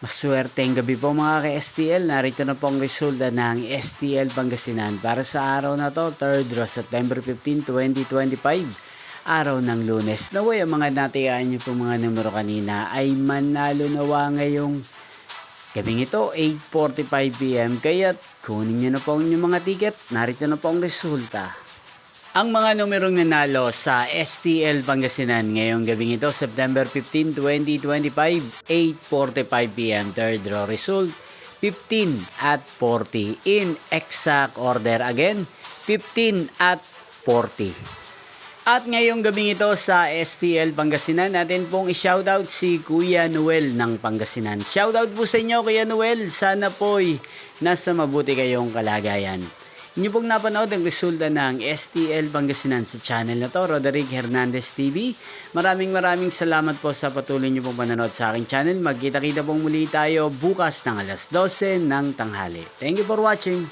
Maswerteng gabi po mga ka-STL. Narito na po ang resulta ng STL Pangasinan para sa araw na to, 3rd September 15, 2025. Araw ng Lunes. Naway ang mga natayaan nyo po mga numero kanina ay manalo nawa ngayong gabing ito, 8:45 PM. Kaya kunin nyo na po ang inyong mga ticket. Narito na po ang resulta. Ang mga numerong nanalo sa STL Pangasinan ngayong gabing ito, September 15, 2025, 8:45 PM. Third draw result, 15 at 40. In exact order again, 15 at 40. At ngayong gabing ito sa STL Pangasinan, natin pong i-shoutout si Kuya Noel ng Pangasinan. Shoutout po sa inyo Kuya Noel, sana po'y nasa mabuti kayong kalagayan. Inyo pong napanood ang resulta ng STL Pangasinan sa channel na to, Roderick Hernandez TV. Maraming salamat po sa patuloy nyo pong panonood sa aking channel. Magkita-kita pong muli tayo bukas ng alas 12 ng tanghali. Thank you for watching.